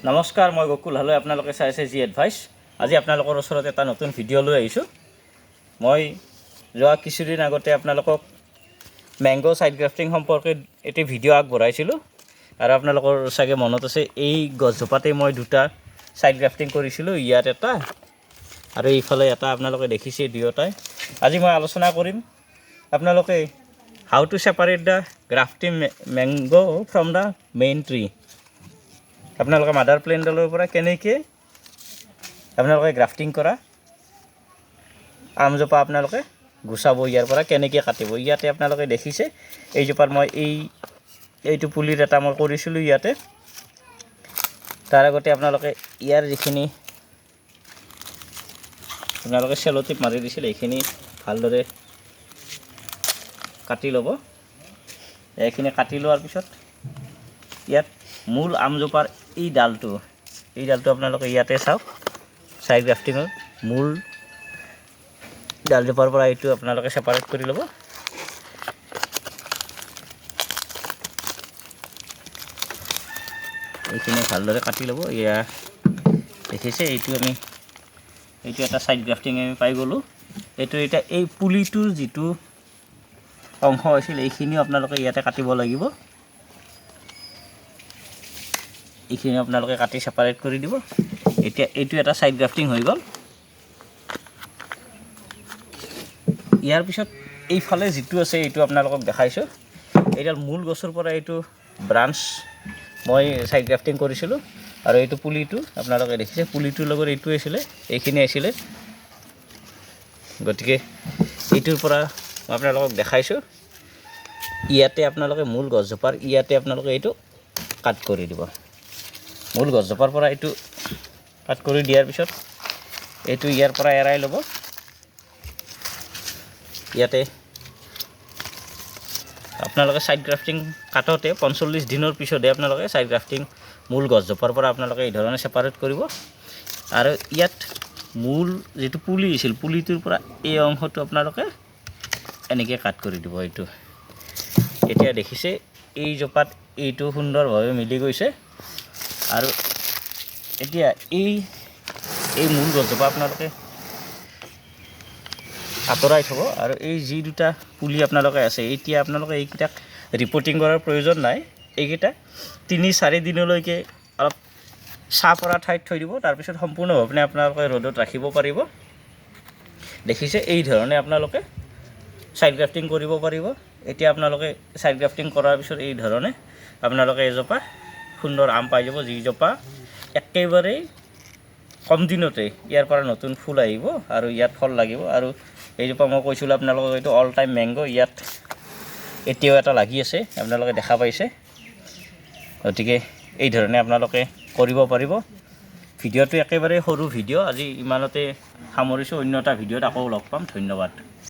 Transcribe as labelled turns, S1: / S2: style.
S1: নমস্কাৰ, মই গকুল হালৈ আপোনালোকে চাই আছে জি এডভাইচ। আজি আপোনালোকৰ ওচৰত এটা নতুন ভিডিঅ' লৈ আহিছোঁ। মই যোৱা কিছুদিন আগতে আপোনালোকক মেংগো সাইড গ্ৰাফটিং সম্পৰ্কে এটি ভিডিঅ' আগবঢ়াইছিলোঁ আৰু আপোনালোকৰ চাগে মনত আছে এই গছজোপাতে মই দুটা সাইড গ্ৰাফটিং কৰিছিলোঁ, ইয়াত এটা আৰু এইফালে এটা আপোনালোকে দেখিছে দুয়োটাই। আজি মই আলোচনা কৰিম আপোনালোকে how to separate the grafting mango from the main tree. আপোনালোকে মাদাৰ প্লেণ্টৰ পৰা কেনেকৈ আপোনালোকে গ্ৰাফটিং কৰা আমজোপা আপোনালোকে গুচাব, ইয়াৰ পৰা কেনেকৈ কাটিব। ইয়াতে আপোনালোকে দেখিছে এইজোপাৰ মই এইটো পুলিৰ এটা মই কৰিছিলোঁ ইয়াতে। তাৰ আগতে আপোনালোকে ইয়াৰ যিখিনি আপোনালোকে চেল'টিপ মাৰি দিছিল এইখিনি ভালদৰে কাটি ল'ব। এইখিনি কাটি লোৱাৰ পিছত ইয়াত মূল আমজোপাৰ এই ডালটো আপোনালোকে ইয়াতে চাওক। সাইড গ্ৰাফটিঙৰ মূল ডালজোপাৰ পৰা এইটো আপোনালোকে সেপাৰেট কৰি ল'ব। এইখিনি ভালদৰে কাটি ল'ব। এয়া দেখিছে এইটো এটা সাইড গ্ৰাফটিং আমি পাই গ'লোঁ। এইটো এতিয়া এই পুলিটোৰ যিটো অংশ আছিল এইখিনিও আপোনালোকে ইয়াতে কাটিব লাগিব। এইখিনি আপোনালোকে কাটি সেপাৰেট কৰি দিব। এতিয়া এইটো এটা সাইড গ্ৰাফটিং হৈ গ'ল। ইয়াৰ পিছত এইফালে যিটো আছে এইটো আপোনালোকক দেখাইছোঁ। এইডাল মূল গছৰ পৰা এইটো ব্ৰাঞ্চ মই সাইড গ্ৰাফটিং কৰিছিলোঁ আৰু এইটো পুলিটো আপোনালোকে দেখিছে পুলিটোৰ লগত এইটো আছিলে, এইখিনি আছিলে। গতিকে এইটোৰ পৰা মই আপোনালোকক দেখাইছোঁ। ইয়াতে আপোনালোকে মূল গছজোপাৰ ইয়াতে আপোনালোকে এইটো কাট কৰি দিব। মূল গছজোপাৰ পৰা এইটো কাট কৰি দিয়াৰ পিছত এইটো ইয়াৰ পৰা এৰাই ল'ব। ইয়াতে আপোনালোকে সাইড গ্ৰাফটিং কাটোতে 45 দিনৰ পিছতহে আপোনালোকে সাইড গ্ৰাফটিং মূল গছজোপাৰ পৰা আপোনালোকে এই ধৰণে সেপাৰেট কৰিব। আৰু ইয়াত মূল যিটো পুলি আছিল পুলিটোৰ পৰা এই অংশটো আপোনালোকে এনেকৈ কাট কৰি দিব। এইটো এতিয়া দেখিছে এই জোপাত এইটো সুন্দৰভাৱে মিলি গৈছে। আৰু এতিয়া এই মূল গছজোপা আপোনালোকে আঁতৰাই থ'ব। আৰু এই যি দুটা পুলি আপোনালোকে আছে এতিয়া আপোনালোকে এইকেইটাক ৰিপৰ্টিং কৰাৰ প্ৰয়োজন নাই। এইকেইটা 3-4 দিনলৈকে অলপ ছাঁ পৰা ঠাইত থৈ দিব। তাৰপিছত সম্পূৰ্ণভাৱে আপোনালোকে ৰ'দত ৰাখিব পাৰিব। দেখিছে এই ধৰণে আপোনালোকে সাইড গ্ৰাফটিং কৰিব পাৰিব। এতিয়া আপোনালোকে সাইড গ্ৰাফটিং কৰাৰ পিছত এই ধৰণে আপোনালোকে এজোপা সুন্দৰ আম পাই যাব, যিজোপা একেবাৰে কম দিনতে ইয়াৰ পৰা নতুন ফুল আহিব আৰু ইয়াত ফল লাগিব। আৰু এইজোপা মই কৈছিলোঁ আপোনালোকক এইটো অল টাইম মেংগো, ইয়াত এতিয়াও এটা লাগি আছে আপোনালোকে দেখা পাইছে। গতিকে এই ধৰণে আপোনালোকে কৰিব পাৰিব। ভিডিঅ'টো একেবাৰে সৰু ভিডিঅ', আজি ইমানতে সামৰিছোঁ। অন্য এটা ভিডিঅ'ত আকৌ লগ পাম। ধন্যবাদ।